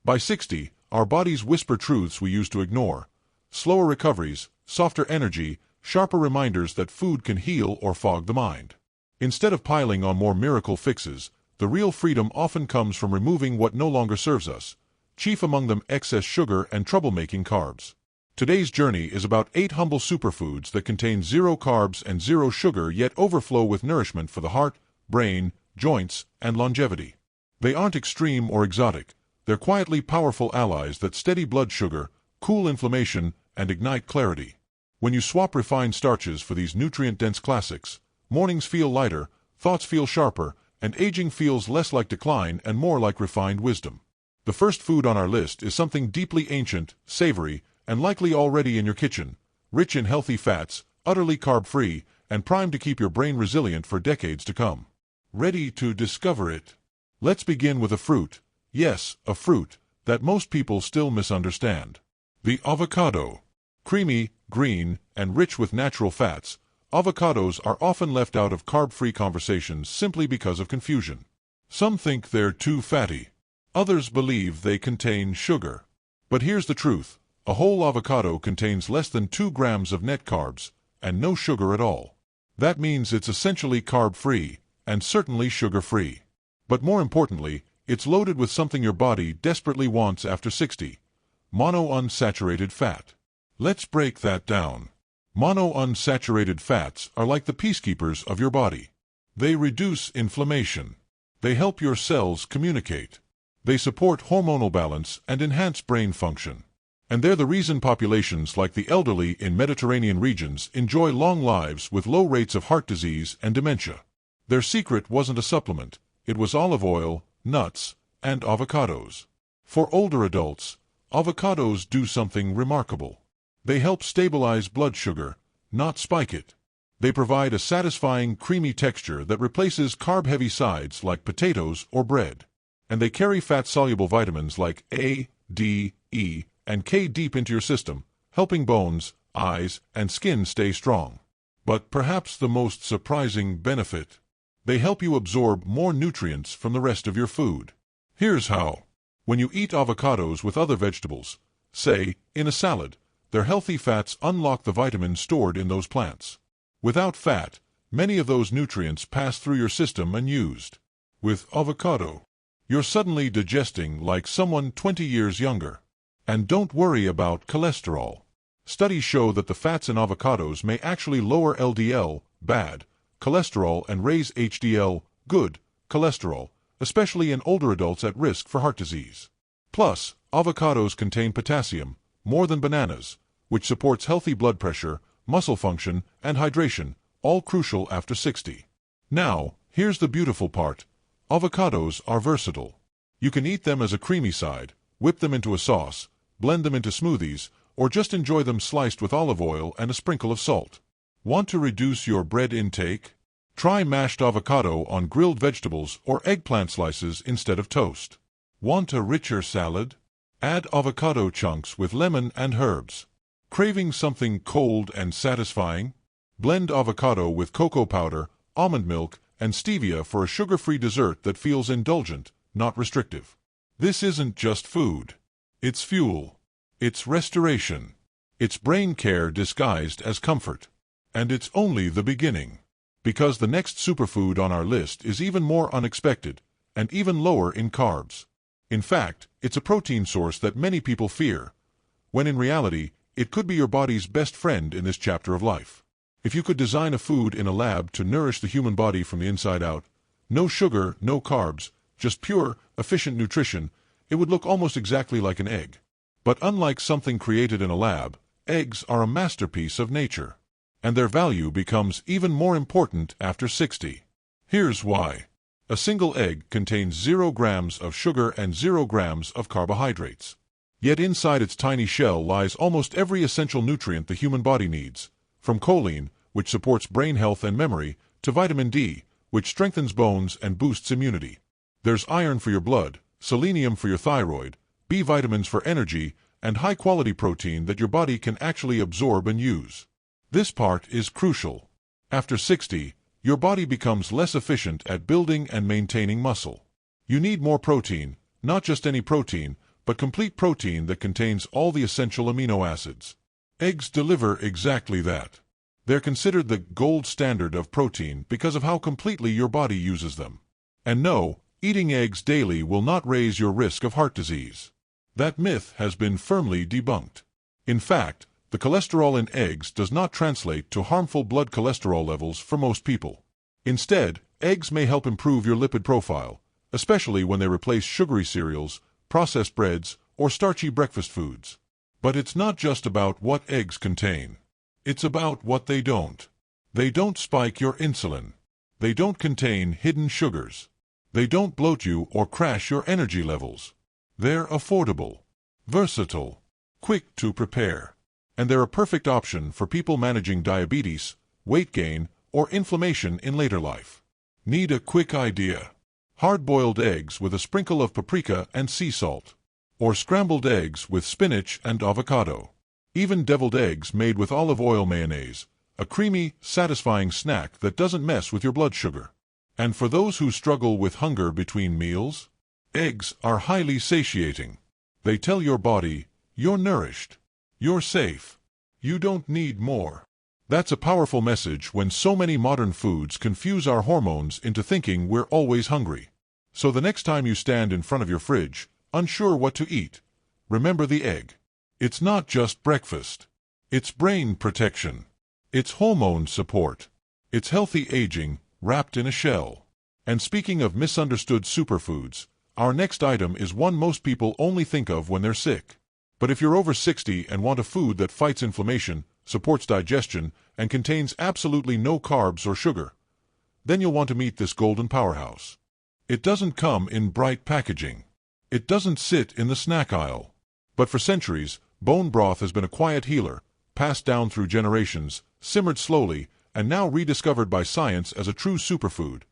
By 60, our bodies whisper truths we used to ignore. Slower recoveries, softer energy, sharper reminders that food can heal or fog the mind. Instead of piling on more miracle fixes, the real freedom often comes from removing what no longer serves us, chief among them excess sugar and troublemaking carbs. Today's journey is about 8 humble superfoods that contain 0 carbs and 0 sugar yet overflow with nourishment for the heart, brain, joints, and longevity. They aren't extreme or exotic. They're quietly powerful allies that steady blood sugar, cool inflammation, and ignite clarity. When you swap refined starches for these nutrient-dense classics, mornings feel lighter, thoughts feel sharper, and aging feels less like decline and more like refined wisdom. The first food on our list is something deeply ancient, savory, and likely already in your kitchen, rich in healthy fats, utterly carb-free, and primed to keep your brain resilient for decades to come. Ready to discover it? Let's begin with a fruit. Yes, a fruit that most people still misunderstand. The avocado. Creamy, green, and rich with natural fats, avocados are often left out of carb-free conversations simply because of confusion. Some think they're too fatty. Others believe they contain sugar. But here's the truth. A whole avocado contains less than 2 grams of net carbs, and no sugar at all. That means it's essentially carb-free, and certainly sugar-free. But more importantly, it's loaded with something your body desperately wants after 60. Monounsaturated fat. Let's break that down. Monounsaturated fats are like the peacekeepers of your body. They reduce inflammation. They help your cells communicate. They support hormonal balance and enhance brain function. And they're the reason populations like the elderly in Mediterranean regions enjoy long lives with low rates of heart disease and dementia. Their secret wasn't a supplement. It was olive oil, nuts, and avocados. For older adults, avocados do something remarkable. They help stabilize blood sugar, not spike it. They provide a satisfying, creamy texture that replaces carb-heavy sides like potatoes or bread. And they carry fat-soluble vitamins like A, D, E, and K deep into your system, helping bones, eyes, and skin stay strong. But perhaps the most surprising benefit: they help you absorb more nutrients from the rest of your food. Here's how. When you eat avocados with other vegetables, say, in a salad, their healthy fats unlock the vitamins stored in those plants. Without fat, many of those nutrients pass through your system unused. With avocado, you're suddenly digesting like someone 20 years younger. And don't worry about cholesterol. Studies show that the fats in avocados may actually lower LDL, bad, cholesterol and raise HDL, good, cholesterol, especially in older adults at risk for heart disease. Plus, avocados contain potassium, more than bananas, which supports healthy blood pressure, muscle function, and hydration, all crucial after 60. Now, here's the beautiful part. Avocados are versatile. You can eat them as a creamy side, whip them into a sauce, blend them into smoothies, or just enjoy them sliced with olive oil and a sprinkle of salt. Want to reduce your bread intake? Try mashed avocado on grilled vegetables or eggplant slices instead of toast. Want a richer salad? Add avocado chunks with lemon and herbs. Craving something cold and satisfying? Blend avocado with cocoa powder, almond milk, and stevia for a sugar-free dessert that feels indulgent, not restrictive. This isn't just food. It's fuel. It's restoration. It's brain care disguised as comfort. And it's only the beginning. Because the next superfood on our list is even more unexpected, and even lower in carbs. In fact, it's a protein source that many people fear, when in reality, it could be your body's best friend in this chapter of life. If you could design a food in a lab to nourish the human body from the inside out, no sugar, no carbs, just pure, efficient nutrition, it would look almost exactly like an egg. But unlike something created in a lab, eggs are a masterpiece of nature. And their value becomes even more important after 60. Here's why. A single egg contains 0 grams of sugar and 0 grams of carbohydrates. Yet inside its tiny shell lies almost every essential nutrient the human body needs, from choline, which supports brain health and memory, to vitamin D, which strengthens bones and boosts immunity. There's iron for your blood, selenium for your thyroid, B vitamins for energy, and high-quality protein that your body can actually absorb and use. This part is crucial. After 60, your body becomes less efficient at building and maintaining muscle. You need more protein, not just any protein, but complete protein that contains all the essential amino acids. Eggs deliver exactly that. They're considered the gold standard of protein because of how completely your body uses them. And no, eating eggs daily will not raise your risk of heart disease. That myth has been firmly debunked. In fact, the cholesterol in eggs does not translate to harmful blood cholesterol levels for most people. Instead, eggs may help improve your lipid profile, especially when they replace sugary cereals, processed breads, or starchy breakfast foods. But it's not just about what eggs contain. It's about what they don't. They don't spike your insulin. They don't contain hidden sugars. They don't bloat you or crash your energy levels. They're affordable, versatile, quick to prepare. And they're a perfect option for people managing diabetes, weight gain, or inflammation in later life. Need a quick idea? Hard-boiled eggs with a sprinkle of paprika and sea salt. Or scrambled eggs with spinach and avocado. Even deviled eggs made with olive oil mayonnaise, a creamy, satisfying snack that doesn't mess with your blood sugar. And for those who struggle with hunger between meals, eggs are highly satiating. They tell your body, you're nourished. You're safe. You don't need more. That's a powerful message when so many modern foods confuse our hormones into thinking we're always hungry. So the next time you stand in front of your fridge, unsure what to eat, remember the egg. It's not just breakfast. It's brain protection. It's hormone support. It's healthy aging, wrapped in a shell. And speaking of misunderstood superfoods, our next item is one most people only think of when they're sick. But if you're over 60 and want a food that fights inflammation, supports digestion, and contains absolutely no carbs or sugar, then you'll want to meet this golden powerhouse. It doesn't come in bright packaging. It doesn't sit in the snack aisle. But for centuries, bone broth has been a quiet healer, passed down through generations, simmered slowly, and now rediscovered by science as a true superfood,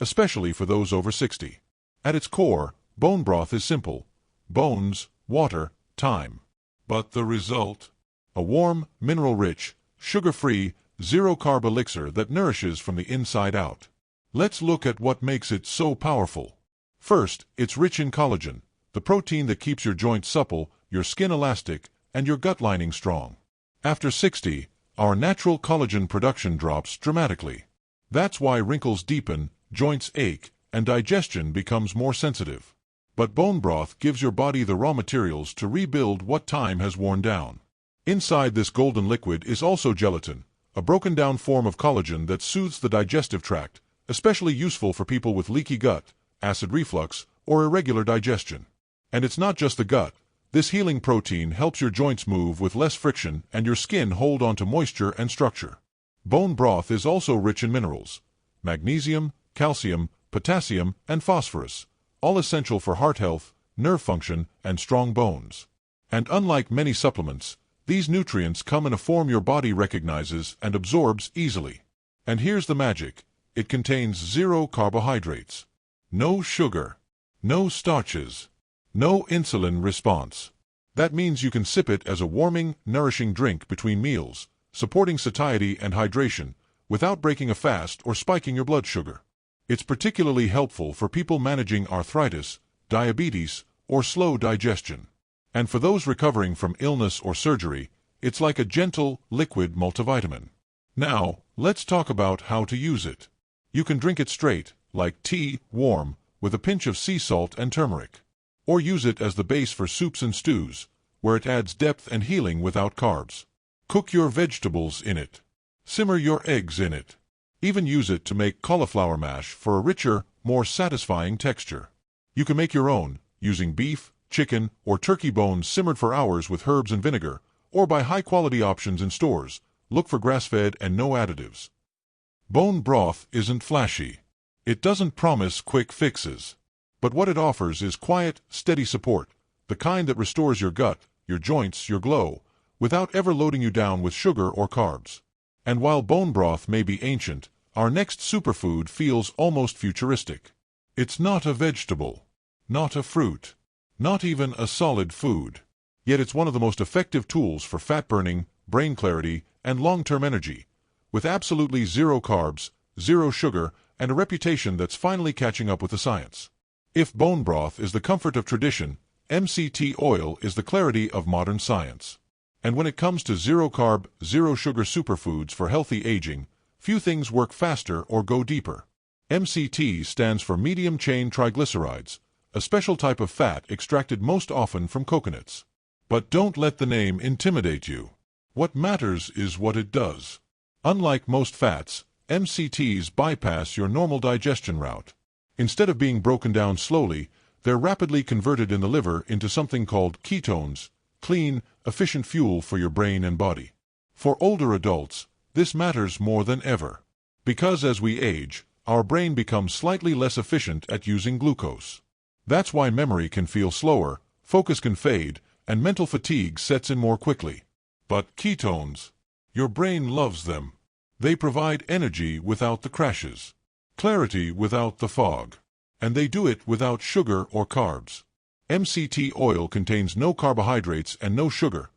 especially for those over 60. At its core, bone broth is simple: bones, water, time. But the result? A warm, mineral-rich, sugar-free, zero-carb elixir that nourishes from the inside out. Let's look at what makes it so powerful. First, it's rich in collagen, the protein that keeps your joints supple, your skin elastic, and your gut lining strong. After 60, our natural collagen production drops dramatically. That's why wrinkles deepen, joints ache, and digestion becomes more sensitive. But bone broth gives your body the raw materials to rebuild what time has worn down. Inside this golden liquid is also gelatin, a broken-down form of collagen that soothes the digestive tract, especially useful for people with leaky gut, acid reflux, or irregular digestion. And it's not just the gut. This healing protein helps your joints move with less friction and your skin hold onto moisture and structure. Bone broth is also rich in minerals: magnesium, calcium, potassium, and phosphorus, all essential for heart health, nerve function, and strong bones. And unlike many supplements, these nutrients come in a form your body recognizes and absorbs easily. And here's the magic: it contains zero carbohydrates, no sugar, no starches, no insulin response. That means you can sip it as a warming, nourishing drink between meals, supporting satiety and hydration, without breaking a fast or spiking your blood sugar. It's particularly helpful for people managing arthritis, diabetes, or slow digestion. And for those recovering from illness or surgery, it's like a gentle, liquid multivitamin. Now, let's talk about how to use it. You can drink it straight, like tea, warm, with a pinch of sea salt and turmeric. Or use it as the base for soups and stews, where it adds depth and healing without carbs. Cook your vegetables in it. Simmer your eggs in it. Even use it to make cauliflower mash for a richer, more satisfying texture. You can make your own, using beef, chicken, or turkey bones simmered for hours with herbs and vinegar, or buy high-quality options in stores. Look for grass-fed and no additives. Bone broth isn't flashy. It doesn't promise quick fixes. But what it offers is quiet, steady support, the kind that restores your gut, your joints, your glow, without ever loading you down with sugar or carbs. And while bone broth may be ancient, our next superfood feels almost futuristic. It's not a vegetable, not a fruit, not even a solid food. Yet it's one of the most effective tools for fat burning, brain clarity, and long-term energy, with absolutely zero carbs, zero sugar, and a reputation that's finally catching up with the science. If bone broth is the comfort of tradition, MCT oil is the clarity of modern science. And when it comes to zero-carb, zero-sugar superfoods for healthy aging, few things work faster or go deeper. MCT stands for medium-chain triglycerides, a special type of fat extracted most often from coconuts. But don't let the name intimidate you. What matters is what it does. Unlike most fats, MCTs bypass your normal digestion route. Instead of being broken down slowly, they're rapidly converted in the liver into something called ketones, clean, efficient fuel for your brain and body. For older adults, this matters more than ever. Because as we age, our brain becomes slightly less efficient at using glucose. That's why memory can feel slower, focus can fade, and mental fatigue sets in more quickly. But ketones, your brain loves them. They provide energy without the crashes, clarity without the fog, and they do it without sugar or carbs. MCT oil contains no carbohydrates and no sugar.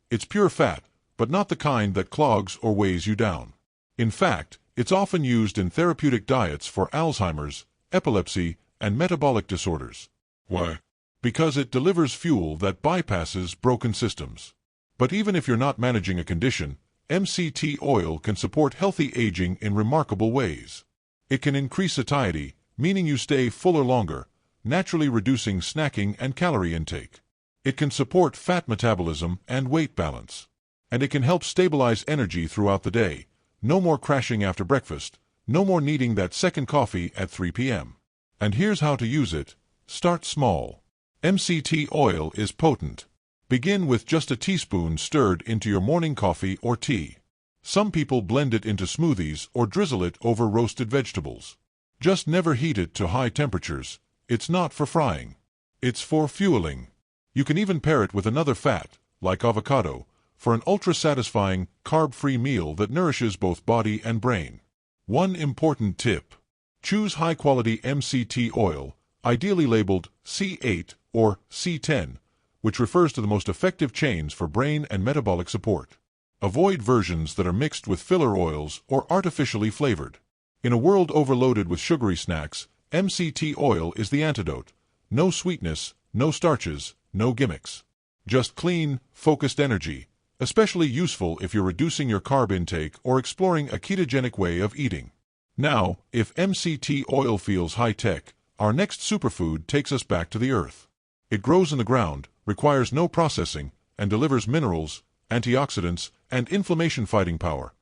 It's pure fat, but not the kind that clogs or weighs you down. In fact, it's often used in therapeutic diets for Alzheimer's, epilepsy, and metabolic disorders. Why? Because it delivers fuel that bypasses broken systems. But even if you're not managing a condition, MCT oil can support healthy aging in remarkable ways. It can increase satiety, meaning you stay fuller longer, naturally reducing snacking and calorie intake. It can support fat metabolism and weight balance. And it can help stabilize energy throughout the day. No more crashing after breakfast, no more needing that second coffee at 3 p.m. And here's how to use it. Start small. MCT oil is potent. Begin with just a teaspoon stirred into your morning coffee or tea. Some people blend it into smoothies or drizzle it over roasted vegetables. Just never heat it to high temperatures. It's not for frying. It's for fueling. You can even pair it with another fat, like avocado, for an ultra-satisfying, carb-free meal that nourishes both body and brain. One important tip. Choose high-quality MCT oil, ideally labeled C8 or C10, which refers to the most effective chains for brain and metabolic support. Avoid versions that are mixed with filler oils or artificially flavored. In a world overloaded with sugary snacks, MCT oil is the antidote. No sweetness, no starches, no gimmicks. Just clean, focused energy, especially useful if you're reducing your carb intake or exploring a ketogenic way of eating. Now, if MCT oil feels high-tech, our next superfood takes us back to the earth. It grows in the ground, requires no processing, and delivers minerals, antioxidants, and inflammation-fighting power,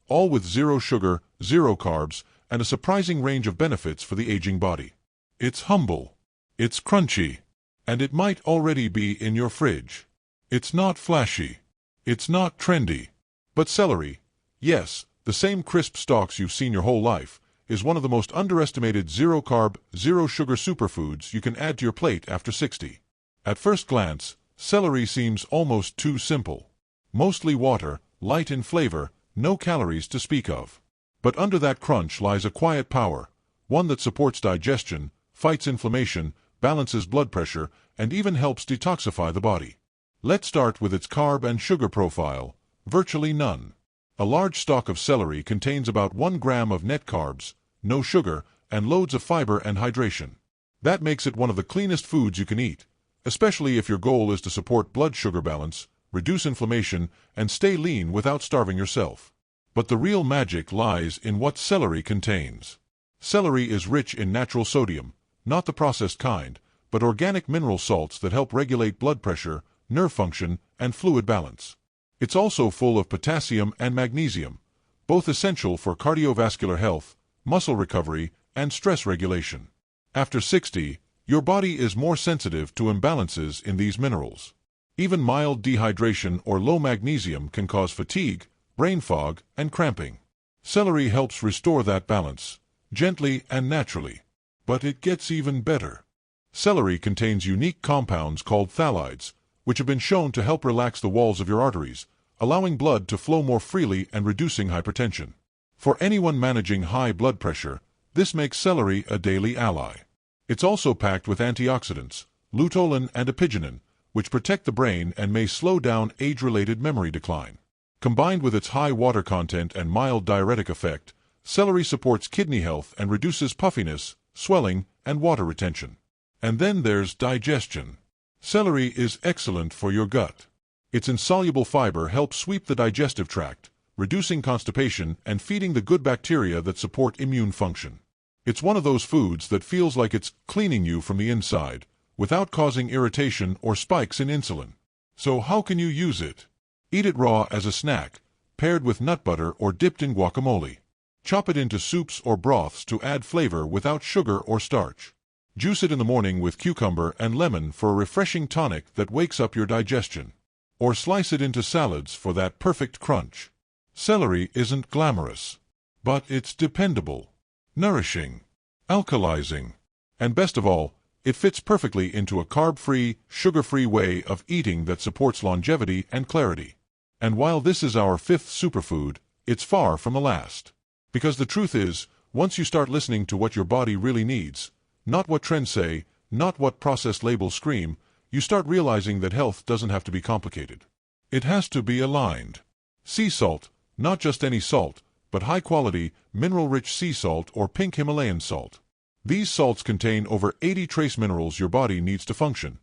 all with zero sugar, zero carbs, and a surprising range of benefits for the aging body. It's humble. It's crunchy. And it might already be in your fridge. It's not flashy. It's not trendy. But celery, yes, the same crisp stalks you've seen your whole life, is one of the most underestimated zero-carb, zero-sugar superfoods you can add to your plate after 60. At first glance, celery seems almost too simple. Mostly water, light in flavor, no calories to speak of. But under that crunch lies a quiet power, one that supports digestion, fights inflammation, balances blood pressure, and even helps detoxify the body. Let's start with its carb and sugar profile. Virtually none. A large stalk of celery contains about 1 gram of net carbs, no sugar, and loads of fiber and hydration. That makes it one of the cleanest foods you can eat, especially if your goal is to support blood sugar balance, reduce inflammation, and stay lean without starving yourself. But the real magic lies in what celery contains. Celery is rich in natural sodium, not the processed kind, but organic mineral salts that help regulate blood pressure, nerve function, and fluid balance. It's also full of potassium and magnesium, both essential for cardiovascular health, muscle recovery, and stress regulation. After 60, your body is more sensitive to imbalances in these minerals. Even mild dehydration or low magnesium can cause fatigue, brain fog, and cramping. Celery helps restore that balance, gently and naturally. But it gets even better. Celery contains unique compounds called phthalides, which have been shown to help relax the walls of your arteries, allowing blood to flow more freely and reducing hypertension. For anyone managing high blood pressure, this makes celery a daily ally. It's also packed with antioxidants, luteolin and apigenin, which protect the brain and may slow down age-related memory decline. Combined with its high water content and mild diuretic effect, celery supports kidney health and reduces puffiness, swelling, and water retention. And then there's digestion. Celery is excellent for your gut. Its insoluble fiber helps sweep the digestive tract, reducing constipation and feeding the good bacteria that support immune function. It's one of those foods that feels like it's cleaning you from the inside, without causing irritation or spikes in insulin. So how can you use it? Eat it raw as a snack, paired with nut butter or dipped in guacamole. Chop it into soups or broths to add flavor without sugar or starch. Juice it in the morning with cucumber and lemon for a refreshing tonic that wakes up your digestion. Or slice it into salads for that perfect crunch. Celery isn't glamorous, but it's dependable, nourishing, alkalizing, and best of all, it fits perfectly into a carb-free, sugar-free way of eating that supports longevity and clarity. And while this is our fifth superfood, it's far from the last. Because the truth is, once you start listening to what your body really needs, not what trends say, not what processed labels scream, you start realizing that health doesn't have to be complicated. It has to be aligned. Sea salt, not just any salt, but high-quality, mineral-rich sea salt or pink Himalayan salt. These salts contain over 80 trace minerals your body needs to function.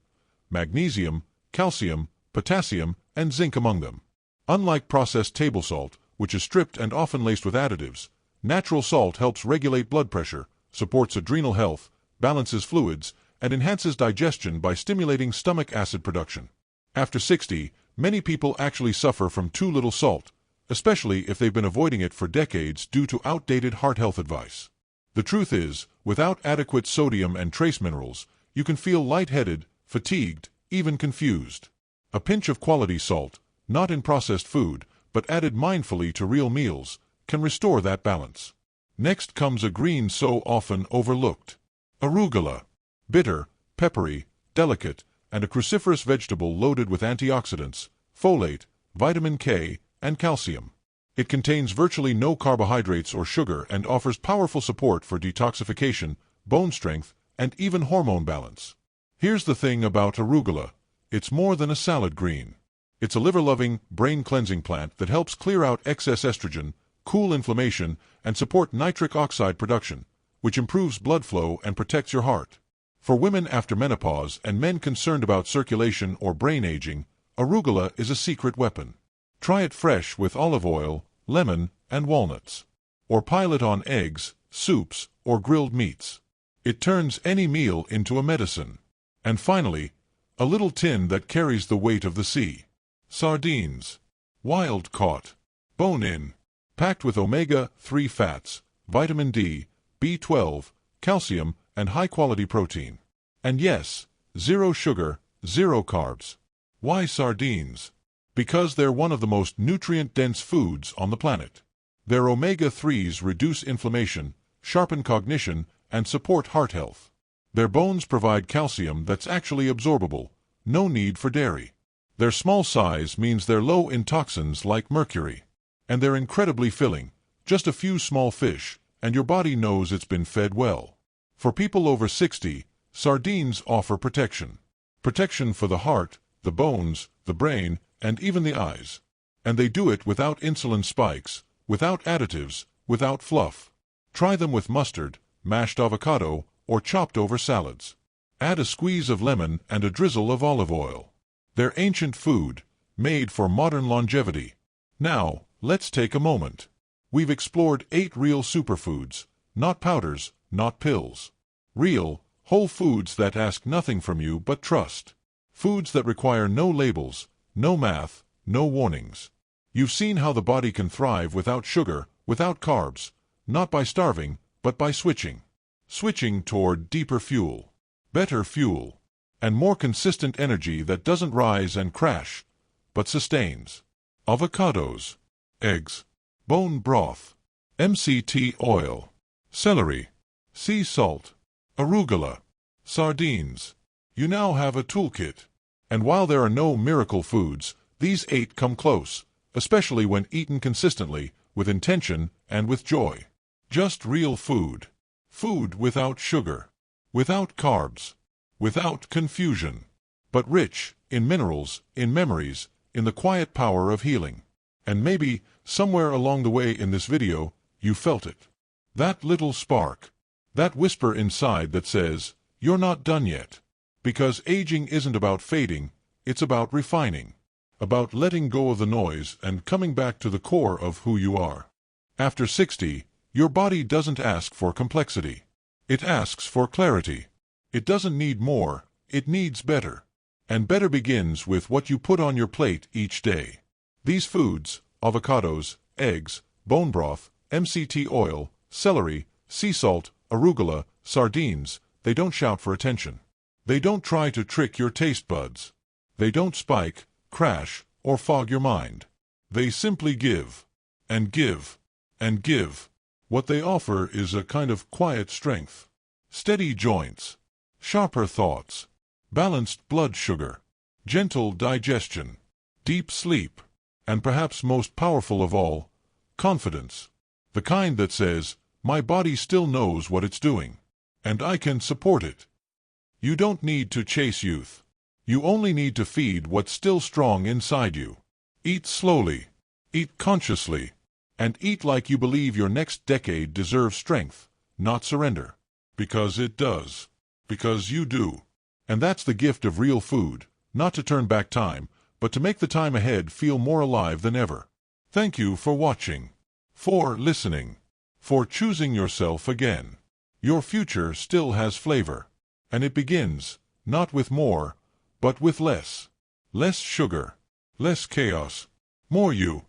Magnesium, calcium, potassium, and zinc among them. Unlike processed table salt, which is stripped and often laced with additives, natural salt helps regulate blood pressure, supports adrenal health, balances fluids, and enhances digestion by stimulating stomach acid production. After 60, many people actually suffer from too little salt, especially if they've been avoiding it for decades due to outdated heart health advice. The truth is, without adequate sodium and trace minerals, you can feel lightheaded, fatigued, even confused. A pinch of quality salt, not in processed food, but added mindfully to real meals, can restore that balance. Next comes a green so often overlooked. Arugula. Bitter, peppery, delicate, and a cruciferous vegetable loaded with antioxidants, folate, vitamin K, and calcium. It contains virtually no carbohydrates or sugar and offers powerful support for detoxification, bone strength, and even hormone balance. Here's the thing about arugula. It's more than a salad green. It's a liver-loving, brain-cleansing plant that helps clear out excess estrogen, cool inflammation, and support nitric oxide production, which improves blood flow and protects your heart. For women after menopause and men concerned about circulation or brain aging, arugula is a secret weapon. Try it fresh with olive oil, lemon, and walnuts. Or pile it on eggs, soups, or grilled meats. It turns any meal into a medicine. And finally, a little tin that carries the weight of the sea. Sardines. Wild caught. Bone-in. Packed with omega-3 fats, vitamin D, B12, calcium, and high-quality protein. And yes, zero sugar, zero carbs. Why sardines? Because they're one of the most nutrient-dense foods on the planet. Their omega-3s reduce inflammation, sharpen cognition, and support heart health. Their bones provide calcium that's actually absorbable, no need for dairy. Their small size means they're low in toxins like mercury. And they're incredibly filling, just a few small fish, and your body knows it's been fed well. For people over 60, sardines offer protection. Protection for the heart, the bones, the brain, and even the eyes. And they do it without insulin spikes, without additives, without fluff. Try them with mustard, mashed avocado, or chopped over salads. Add a squeeze of lemon and a drizzle of olive oil. They're ancient food, made for modern longevity. Now, let's take a moment. We've explored 8 real superfoods, not powders, not pills. Real, whole foods that ask nothing from you but trust. Foods that require no labels, no math, no warnings. You've seen how the body can thrive without sugar, without carbs, not by starving, but by switching. Switching toward deeper fuel, better fuel, and more consistent energy that doesn't rise and crash, but sustains. Avocados, eggs, bone broth, MCT oil, celery, sea salt, arugula, sardines. You now have a toolkit. And while there are no miracle foods, these 8 come close, especially when eaten consistently, with intention, and with joy. Just real food. Food without sugar, without carbs, without confusion, but rich in minerals, in memories, in the quiet power of healing. And maybe, somewhere along the way in this video, you felt it. That little spark. That whisper inside that says, "You're not done yet." Because aging isn't about fading, it's about refining. About letting go of the noise and coming back to the core of who you are. After 60, your body doesn't ask for complexity. It asks for clarity. It doesn't need more, it needs better. And better begins with what you put on your plate each day. These foods, avocados, eggs, bone broth, MCT oil, celery, sea salt, arugula, sardines, they don't shout for attention. They don't try to trick your taste buds. They don't spike, crash, or fog your mind. They simply give, and give, and give. What they offer is a kind of quiet strength. Steady joints, sharper thoughts, balanced blood sugar, gentle digestion, deep sleep, and perhaps most powerful of all, confidence. The kind that says, my body still knows what it's doing, and I can support it. You don't need to chase youth. You only need to feed what's still strong inside you. Eat slowly, eat consciously, and eat like you believe your next decade deserves strength, not surrender. Because it does. Because you do. And that's the gift of real food, not to turn back time, but to make the time ahead feel more alive than ever. Thank you for watching, for listening, for choosing yourself again. Your future still has flavor, and it begins, not with more, but with less. Less sugar, less chaos, more you.